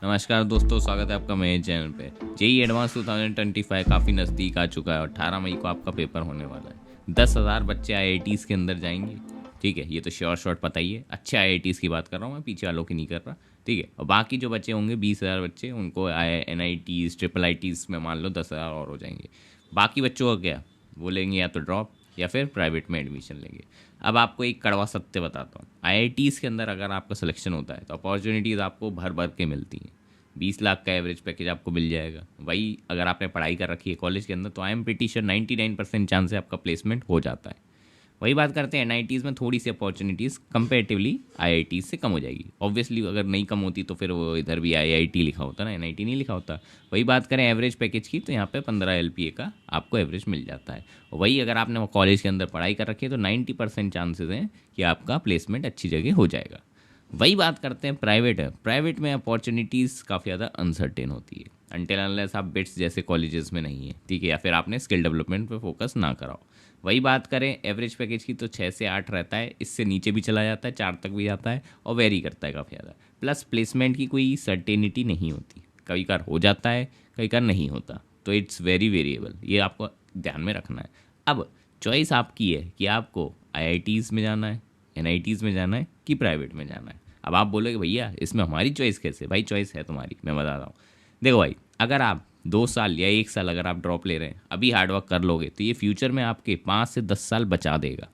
नमस्कार दोस्तों, स्वागत है आपका मेरे चैनल पे। जेई एडवांस 2025 काफ़ी नज़दीक आ चुका है और 18 मई को आपका पेपर होने वाला है। 10,000 बच्चे आईआईटीज़ के अंदर जाएंगे। ठीक है, ये तो शॉर्ट पता ही है। अच्छे आईआईटीज़ की बात कर रहा हूँ मैं, पीछे वालों की नहीं कर रहा। ठीक है, और बाकी जो बच्चे होंगे 20,000 बच्चे, उनको NITs ट्रिपल ITs में मान लो 10,000 और हो जाएंगे। बाकी बच्चों का क्या, वो लेंगे या तो ड्रॉप या फिर प्राइवेट में एडमिशन लेंगे। अब आपको एक कड़वा सत्य बताता हूँ, आईआईटीज़ के अंदर अगर आपका सिलेक्शन होता है तो अपॉर्चुनिटीज़ आपको भर भर के मिलती हैं। 20 लाख का एवरेज पैकेज आपको मिल जाएगा। वही अगर आपने पढ़ाई कर रखी है कॉलेज के अंदर तो I am pretty sure 99% chance है आपका प्लेसमेंट हो जाता है। वही बात करते हैं, एनआईटीज़ में थोड़ी सी अपॉर्चुनिटीज़ कंपेरेटिवली आईआईटीज़ से कम हो जाएगी। ऑब्वियसली अगर नहीं कम होती तो फिर वो इधर भी आईआईटी लिखा होता ना, एनआईटी नहीं लिखा होता। वही बात करें एवरेज पैकेज की तो यहाँ पे 15 LPA का आपको एवरेज मिल जाता है। वही अगर आपने कॉलेज के अंदर पढ़ाई कर रखी है तो 90% चांसेस हैं कि आपका प्लेसमेंट अच्छी जगह हो जाएगा। वही बात करते हैं प्राइवेट में अपॉर्चुनिटीज़ काफ़ी ज़्यादा अनसर्टेन होती है अनटिल अनलेस आप बिट्स जैसे कॉलेजेस में नहीं है। ठीक है, या फिर आपने स्किल डेवलपमेंट पे फोकस ना कराओ। वही बात करें एवरेज पैकेज की तो 6 से 8 रहता है, इससे नीचे भी चला जाता है, 4 तक भी जाता है और वेरी करता है काफ़ी ज़्यादा। प्लस प्लेसमेंट की कोई सर्टेनिटी नहीं होती, कभी कार हो जाता है कभी कार नहीं होता, तो इट्स वेरी वेरिएबल, ये आपको ध्यान में रखना है। अब चॉइस आपकी है कि आपको आईआईटीज़ में जाना है, NITs में जाना है कि प्राइवेट में जाना है। अब आप बोलोगे भैया इसमें हमारी चॉइस कैसे? भाई चॉइस है तुम्हारी, मैं बता रहा हूँ। देखो भाई, अगर आप 2 साल या 1 साल अगर आप ड्रॉप ले रहे हैं, अभी हार्डवर्क कर लोगे तो ये फ्यूचर में आपके 5 से 10 साल बचा देगा।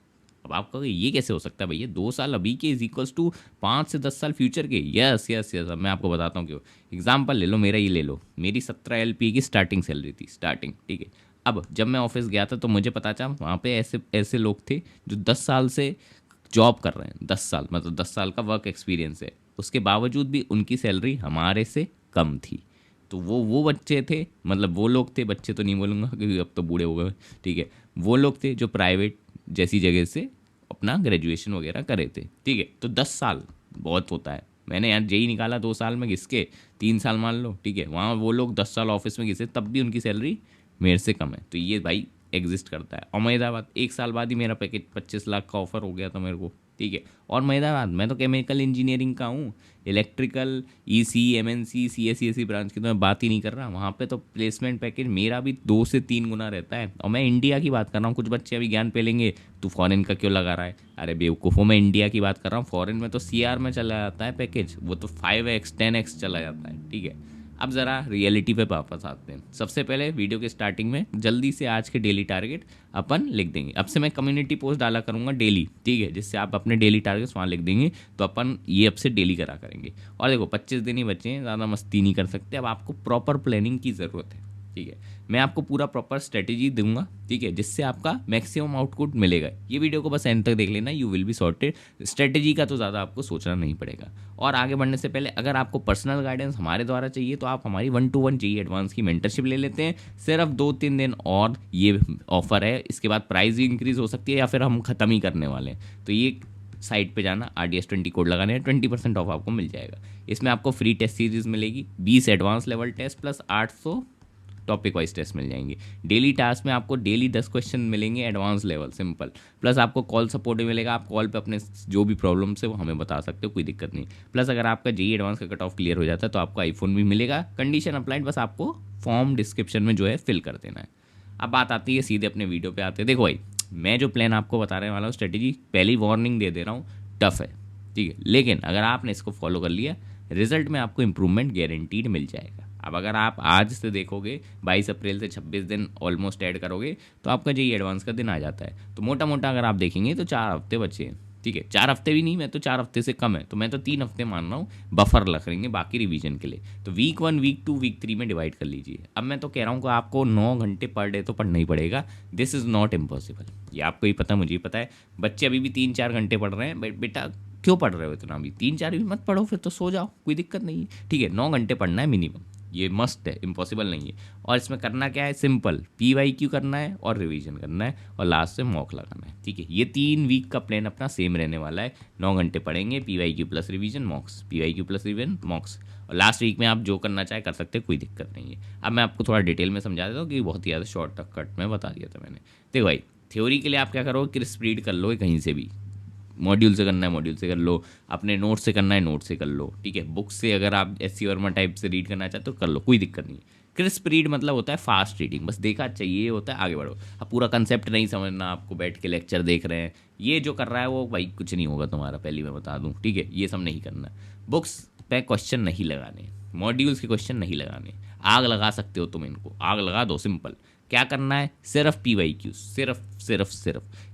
अब आप कहोगे ये कैसे हो सकता है भैया, 2 साल अभी के इज इक्वल्स टू 5 से 10 साल फ्यूचर के? यस यस यस, अब मैं आपको बताता हूँ क्यों। एग्जाम्पल ले लो, मेरा ये ले लो, मेरी 17 LPA की स्टार्टिंग सैलरी थी, स्टार्टिंग। ठीक है, अब जब मैं ऑफिस गया था तो मुझे पता चला वहाँ पे ऐसे ऐसे लोग थे जो 10 साल से जॉब कर रहे हैं। 10 साल मतलब 10 साल का वर्क एक्सपीरियंस है, उसके बावजूद भी उनकी सैलरी हमारे से कम थी। तो वो बच्चे थे, मतलब वो लोग थे, बच्चे तो नहीं बोलूँगा क्योंकि अब तो बूढ़े हो गए। ठीक है, वो लोग थे जो प्राइवेट जैसी जगह से अपना ग्रेजुएशन वगैरह करे थे। ठीक है, तो 10 साल बहुत होता है। मैंने यार जेई निकाला 2 साल में घिस के, 3 साल मान लो। ठीक है, वहाँ वो लोग 10 साल ऑफिस में घिसे तब भी उनकी सैलरी मेरे से कम है। तो ये भाई एग्जिस्ट करता है। और महिदाबाद 1 साल बाद ही मेरा पैकेज 25 लाख का ऑफर हो गया था मेरे को। ठीक है, और महिदाबाद मैं तो केमिकल इंजीनियरिंग का हूँ, electrical EC MNC CSE branch की तो मैं बात ही नहीं कर रहा। वहाँ पे तो प्लेसमेंट पैकेज मेरा भी 2 से 3 गुना रहता है। और मैं इंडिया की बात कर रहा हूँ। कुछ बच्चे अभी ज्ञान पे लेंगे तो फॉरेन का क्यों लगा रहा है, अरे बेवकूफ़ों, मैं इंडिया की बात कर रहा हूँ। फॉरेन में तो CR में चला जाता है पैकेज, वो तो 5x 10x चला जाता है। ठीक है, अब ज़रा रियलिटी पे वापस आते हैं। सबसे पहले वीडियो के स्टार्टिंग में जल्दी से आज के डेली टारगेट अपन लिख देंगे। अब से मैं कम्युनिटी पोस्ट डाला करूँगा डेली। ठीक है, जिससे आप अपने डेली टारगेट्स वहाँ लिख देंगे तो अपन ये अब से डेली करा करेंगे। और देखो 25 दिन ही बचे हैं, ज़्यादा मस्ती नहीं कर सकते। अब आपको प्रॉपर प्लानिंग की ज़रूरत है। ठीक है, मैं आपको पूरा प्रॉपर स्ट्रेटेजी दूंगा। ठीक है, जिससे आपका मैक्सिमम आउटपुट मिलेगा। ये वीडियो को बस एंड तक देख लेना, you will be sorted. Strategy का तो ज़्यादा आपको सोचना नहीं पड़ेगा। और आगे बढ़ने से पहले अगर आपको पर्सनल गाइडेंस हमारे द्वारा चाहिए तो आप हमारी 1-to-1 जेईई एडवांस की मेंटरशिप ले लेते हैं। सिर्फ 2-3 दिन और ये ऑफर है, इसके बाद प्राइस भी इंक्रीज हो सकती है या फिर हम ख़त्म ही करने वाले हैं। तो ये साइट पे जाना, RDS20 कोड लगाने हैं, 20% ऑफ आपको मिल जाएगा। इसमें आपको फ्री टेस्ट सीरीज मिलेगी, 20 advance level test plus 800 topic wise test मिल जाएंगे। डेली टास्क में आपको डेली 10 क्वेश्चन मिलेंगे एडवांस लेवल सिंपल, प्लस आपको कॉल सपोर्ट भी मिलेगा। आप कॉल पे अपने जो भी प्रॉब्लम्स है वो हमें बता सकते हो, कोई दिक्कत नहीं। प्लस अगर आपका जेईई एडवांस का कट ऑफ क्लियर हो जाता है तो आपको आईफोन भी मिलेगा। कंडीशन अप्लाइड, बस आपको फॉर्म डिस्क्रिप्शन में जो है फिल कर देना है। अब बात आती है सीधे अपने वीडियो पे आते हैं। देखो भाई, मैं जो प्लान आपको बताने वाला हूँ, स्ट्रेटेजी, पहली वार्निंग दे दे रहा हूँ, टफ है। ठीक है, लेकिन अगर आपने इसको फॉलो कर लिया, रिजल्ट में आपको इंप्रूवमेंट गारंटीड मिल जाएगा। अब अगर आप आज से देखोगे, 22 अप्रैल से 26 दिन ऑलमोस्ट ऐड करोगे तो आपका जेईई एडवांस का दिन आ जाता है। तो मोटा मोटा अगर आप देखेंगे तो 4 हफ्ते बचे हैं। ठीक है, 4 हफ्ते भी नहीं, मैं तो 4 हफ्ते से कम है, तो मैं तो 3 हफ्ते मान रहा हूँ बफर रख लेंगे बाकी रिवीजन के लिए। तो वीक 1, वीक 2, वीक 3 में डिवाइड कर लीजिए। अब मैं तो कह रहा हूँ कि आपको 9 घंटे पर डे तो पढ़ना ही पड़ेगा। दिस इज़ नॉट इम्पॉसिबल, ये आपको ही पता, मुझे ही पता है। बच्चे अभी भी 3-4 घंटे पढ़ रहे हैं, बेटा क्यों पढ़ रहे हो इतना? भी 3-4 भी मत पढ़ो, फिर तो सो जाओ, कोई दिक्कत नहीं है। ठीक है, 9 घंटे पढ़ना है मिनिमम, ये मस्ट है, इम्पॉसिबल नहीं है। और इसमें करना क्या है, सिंपल PYQ करना है और रिवीजन करना है और लास्ट से मॉक लगाना है। ठीक है, ये 3 वीक का प्लान अपना सेम रहने वाला है। 9 घंटे पढ़ेंगे, PYQ plus revision मॉक्स, PYQ plus revision मॉक्स, और लास्ट वीक में आप जो करना चाहे कर सकते हैं, कोई दिक्कत नहीं है। अब मैं आपको थोड़ा डिटेल में समझा देता हूँ कि बहुत ही ज़्यादा शॉर्ट कट में बता दिया था मैंने। देखो भाई, थ्योरी के लिए आप क्या करोगे कि स्प्रीड कर लो कहीं से भी, मॉड्यूल से करना है मॉड्यूल से कर लो, अपने नोट से करना है नोट से कर लो, ठीक है। बुक से अगर आप एस वर्मा टाइप से रीड करना चाहते हो कर लो, कोई दिक्कत नहीं है। क्रिस्प रीड मतलब होता है फास्ट रीडिंग, बस देखा चाहिए होता है, आगे बढ़ो। अब पूरा कंसेप्ट नहीं समझना, आपको बैठ के लेक्चर देख रहे हैं, ये जो कर रहा है वो भाई कुछ नहीं होगा तुम्हारा, पहले मैं बता दूं, ठीक है। ये सब नहीं करना, बुक्स पे क्वेश्चन नहीं लगाने, मॉड्यूल्स के क्वेश्चन नहीं लगाने। आग लगा सकते हो तुम, इनको आग लगा दो, सिंपल। क्या करना है, सिर्फ PYQ, सिर्फ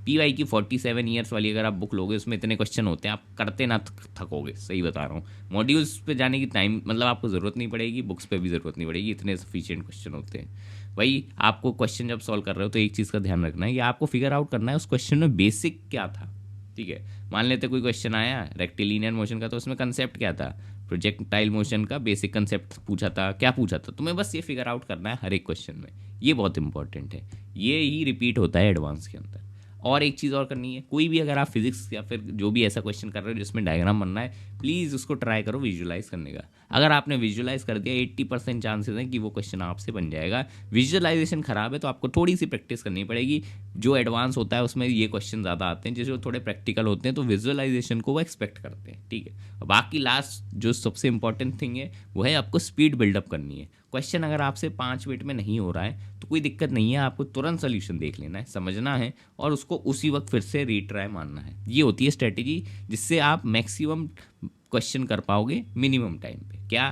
PYQ 47 ईयर्स वाली अगर आप बुक लोगे उसमें इतने क्वेश्चन होते हैं, आप करते ना थकोगे, सही बता रहा हूँ। मॉड्यूल्स पे जाने की टाइम मतलब आपको ज़रूरत नहीं पड़ेगी, बुक्स पे भी ज़रूरत नहीं पड़ेगी, इतने सफिशिएंट क्वेश्चन होते हैं। भाई आपको क्वेश्चन जब सॉल्व कर रहे हो तो एक चीज़ का ध्यान रखना है कि आपको फिगर आउट करना है उस क्वेश्चन में बेसिक क्या था, ठीक है। मान लेते कोई क्वेश्चन आया रेक्टिलिनियर मोशन का, तो उसमें कंसेप्ट क्या था, प्रोजेक्टाइल मोशन का बेसिक कंसेप्ट पूछा था, क्या पूछा था, तुम्हें बस ये फिगर आउट करना है हर एक क्वेश्चन में। ये बहुत इंपॉर्टेंट है, ये ही रिपीट होता है एडवांस के अंदर। और एक चीज़ और करनी है, कोई भी अगर आप फिजिक्स या फिर जो भी ऐसा क्वेश्चन कर रहे हो जिसमें डायग्राम बनना है, प्लीज़ उसको ट्राई करो विजुलाइज करने का। अगर आपने विजुलाइज कर दिया 80% चांसेस हैं कि वो क्वेश्चन आपसे बन जाएगा। विजुअलाइजेशन खराब है तो आपको थोड़ी सी प्रैक्टिस करनी पड़ेगी। जो एडवांस होता है उसमें ये क्वेश्चन ज़्यादा आते हैं, जैसे थोड़े प्रैक्टिकल होते हैं तो विजुअलाइजेशन को वो एक्सपेक्ट करते हैं, ठीक है। बाकी लास्ट जो सबसे इंपॉर्टेंट थिंग है वो है आपको स्पीड बिल्डअप करनी है। क्वेश्चन अगर आपसे 5 मिनट में नहीं हो रहा है तो कोई दिक्कत नहीं है, आपको तुरंत सोल्यूशन देख लेना है, समझना है और उसको उसी वक्त फिर से रीट्राई मारना है। ये होती है स्ट्रेटेजी जिससे आप मैक्सिमम क्वेश्चन कर पाओगे मिनिमम टाइम पे। क्या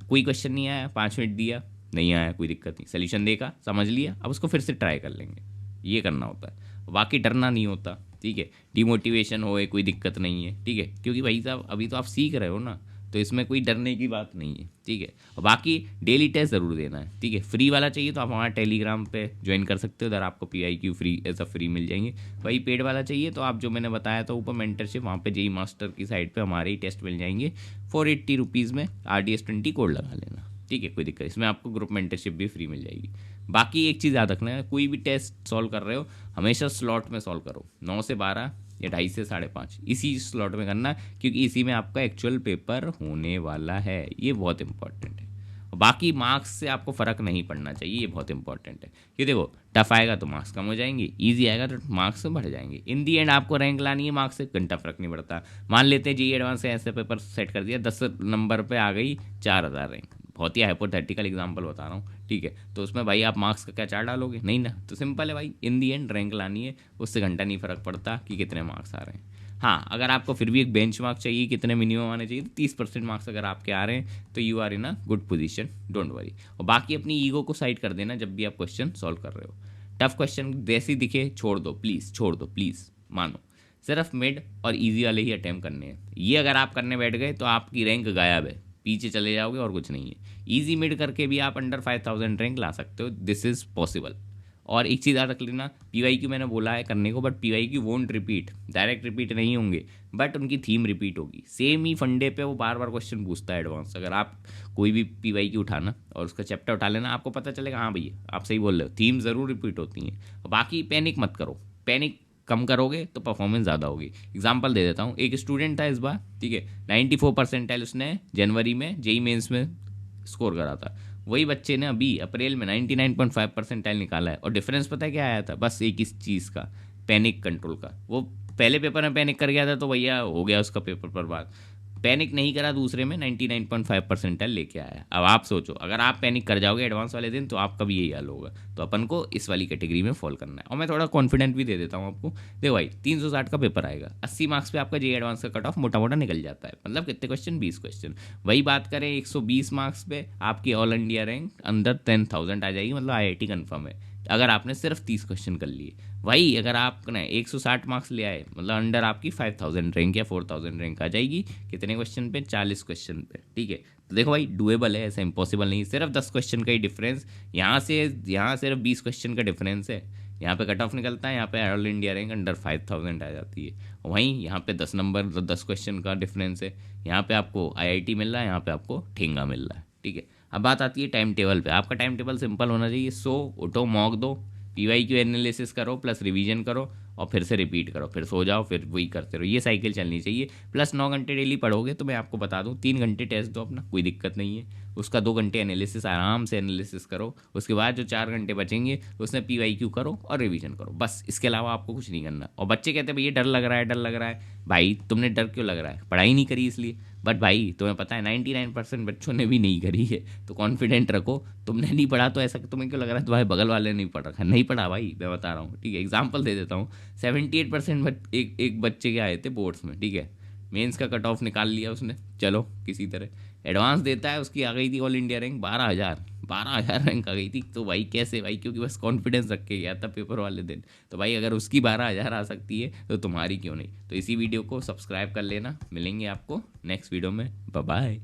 कोई क्वेश्चन नहीं आया, 5 मिनट दिया, नहीं आया, कोई दिक्कत नहीं, सोल्यूशन देखा, समझ लिया, अब उसको फिर से ट्राई कर लेंगे, ये करना होता है। बाकी डरना नहीं होता, ठीक है। डिमोटिवेशन होए कोई दिक्कत नहीं है, ठीक है, क्योंकि भाई साहब अभी तो आप सीख रहे हो ना, तो इसमें कोई डरने की बात नहीं है, ठीक है। और बाकी डेली टेस्ट ज़रूर देना है, ठीक है। फ्री वाला चाहिए तो आप हमारा टेलीग्राम पे ज्वाइन कर सकते हो, उधर आपको PIQ फ्री ऐसा फ्री मिल जाएंगे। वही पेड वाला चाहिए तो आप जो मैंने बताया था ऊपर मेंटरशिप, वहाँ पे JEE मास्टर की साइड पे हमारे ही टेस्ट मिल जाएंगे 480 रुपीज़ में, RDS20 कोड लगा लेना, ठीक है, कोई दिक्कत। इसमें आपको ग्रुप मेंटरशिप भी फ्री मिल जाएगी। बाकी एक चीज़ याद रखना है, कोई भी टेस्ट सॉल्व कर रहे हो हमेशा स्लॉट में सॉल्व करो, 9 से 12 या 2:30 से 5:30, इसी स्लॉट में करना, क्योंकि इसी में आपका एक्चुअल पेपर होने वाला है, ये बहुत इंपॉर्टेंट है। बाकी मार्क्स से आपको फ़र्क नहीं पड़ना चाहिए, ये बहुत इंपॉर्टेंट है कि देखो टफ आएगा तो मार्क्स कम हो जाएंगे, इजी आएगा तो मार्क्स बढ़ जाएंगे। इन दी एंड आपको रैंक लानी है, मार्क्स से घंटा फर्क नहीं पड़ता। मान लेते हैं JEE एडवांस से ऐसे पेपर सेट कर दिया, 10 नंबर पे आ गई 4000 रैंक, बहुत ही हाइपोथेटिकल एग्जांपल बता रहा हूँ, ठीक है। तो उसमें भाई आप मार्क्स का क्या चार्ट डालोगे, नहीं ना, तो सिंपल है भाई, इन दी एंड रैंक लानी है, उससे घंटा नहीं फ़र्क पड़ता कि कितने मार्क्स आ रहे हैं। हाँ, अगर आपको फिर भी एक बेंच मार्क चाहिए, कितने मिनिमम आने चाहिए, तो 30% मार्क्स अगर आपके आ रहे हैं तो you are in a good position, don't worry. और बाकी अपनी ईगो को साइड कर देना जब भी आप क्वेश्चन सॉल्व कर रहे हो। टफ क्वेश्चन जैसे ही दिखे छोड़ दो प्लीज़, छोड़ दो प्लीज़, मानो सिर्फ मिड और ईजी वाले ही अटैम्प्ट करने हैं। ये अगर आप करने बैठ गए तो आपकी रैंक गायब है, पीछे चले जाओगे और कुछ नहीं है। ईजी मिड करके भी आप अंडर 5000 रैंक ला सकते हो, दिस इज़ पॉसिबल। और एक चीज़ याद रख लेना, PYQ मैंने बोला है करने को, but PYQ won't repeat, direct repeat नहीं होंगे, बट उनकी थीम रिपीट होगी। सेम ही फंडे पे वो बार बार क्वेश्चन पूछता है एडवांस। अगर आप कोई भी PYQ उठाना और उसका चैप्टर उठा लेना, आपको पता चलेगा हाँ भैया आप सही बोल रहे हो, थीम ज़रूर रिपीट होती हैं। बाकी पैनिक मत करो, पैनिक कम करोगे तो परफॉर्मेंस ज़्यादा होगी। एग्जाम्पल दे देता हूँ, एक स्टूडेंट था इस बार, ठीक है, 94 परसेंटाइल उसने जनवरी में JEE मेंस में स्कोर करा था। वही बच्चे ने अभी अप्रैल में 99.5 परसेंटाइल निकाला है, और डिफरेंस पता है क्या आया था, बस एक इस चीज़ का, पैनिक कंट्रोल का। वो पहले पेपर में पैनिक कर गया था तो भैया हो गया उसका पेपर बर्बाद, पैनिक नहीं करा, दूसरे में 99.5 परसेंटाइल लेके आया। अब आप सोचो अगर आप पैनिक कर जाओगे एडवांस वाले दिन तो आपका भी यही हाल होगा। तो अपन को इस वाली कैटेगरी में फॉल करना है। और मैं थोड़ा कॉन्फिडेंट भी दे देता हूँ आपको, देखो भाई 360 का पेपर आएगा, 80 मार्क्स पे आपका JEE एडवांस का कट ऑफ मोटा मोटा निकल जाता है, मतलब कितने क्वेश्चन, 20 क्वेश्चन। वही बात करें 120 मार्क्स पे आपकी ऑल इंडिया रैंक अंदर 10,000 आ जाएगी, मतलब IIT कन्फर्म है अगर आपने सिर्फ 30 क्वेश्चन कर लिए। वही अगर आप ना 160 मार्क्स ले आए, मतलब अंडर आपकी 5000 रैंक या 4000 रैंक आ जाएगी, कितने क्वेश्चन पे, 40 क्वेश्चन पे, ठीक है। तो देखो भाई डुएबल है, ऐसा इंपॉसिबल नहीं, सिर्फ 10 क्वेश्चन का ही डिफरेंस, यहाँ से यहाँ सिर्फ 20 क्वेश्चन का डिफरेंस है, यहाँ पे कट ऑफ निकलता है, यहाँ पे ऑल इंडिया रैंक अंडर 5000 आ जाती है। वहीं यहाँ पे 10 नंबर 10 क्वेश्चन का डिफरेंस है, यहाँ पे आपको IIT मिल रहा है, यहाँ पे आपको ठेंगा मिल रहा है, ठीक है। अब बात आती है टाइम टेबल पे। आपका टाइम टेबल सिंपल होना चाहिए, सो उठो, मॉक दो, PYQ एनालिसिस करो प्लस रिवीजन करो, और फिर से रिपीट करो, फिर सो जाओ, फिर वही करते रहो, ये साइकिल चलनी चाहिए। प्लस 9 घंटे डेली पढ़ोगे तो मैं आपको बता दूँ 3 घंटे टेस्ट दो अपना, कोई दिक्कत नहीं है। उसका 2 घंटे एनालिसिस आराम से एनालिसिस करो। उसके बाद जो 4 घंटे बचेंगे उसमें PYQ करो और रिवीजन करो, बस इसके अलावा आपको कुछ नहीं करना। और बच्चे कहते हैं भैया डर लग रहा है, डर लग रहा है। भाई तुमने डर क्यों लग रहा है, पढ़ाई नहीं करी इसलिए। बट भाई तुम्हें पता है 99% बच्चों ने भी नहीं करी है, तो कॉन्फिडेंट रखो। तुमने नहीं पढ़ा तो ऐसा तुम्हें क्यों लग रहा है तुम्हारे बगल वाले ने नहीं पढ़ रखा, नहीं पढ़ा भाई, मैं बता रहा हूँ, ठीक है। एग्जाम्पल दे देता हूँ, 78% एक बच्चे के आए थे बोर्ड्स में, ठीक है। मेंस का कट ऑफ निकाल लिया उसने, चलो किसी तरह एडवांस देता है, उसकी आ गई थी ऑल इंडिया रैंक 12,000 रैंक आ गई थी। तो भाई कैसे भाई, क्योंकि बस कॉन्फिडेंस रख के गया था पेपर वाले दिन। तो भाई अगर उसकी 12,000 आ सकती है तो तुम्हारी क्यों नहीं। तो इसी वीडियो को सब्सक्राइब कर लेना, मिलेंगे आपको नेक्स्ट वीडियो में, बाय बाय।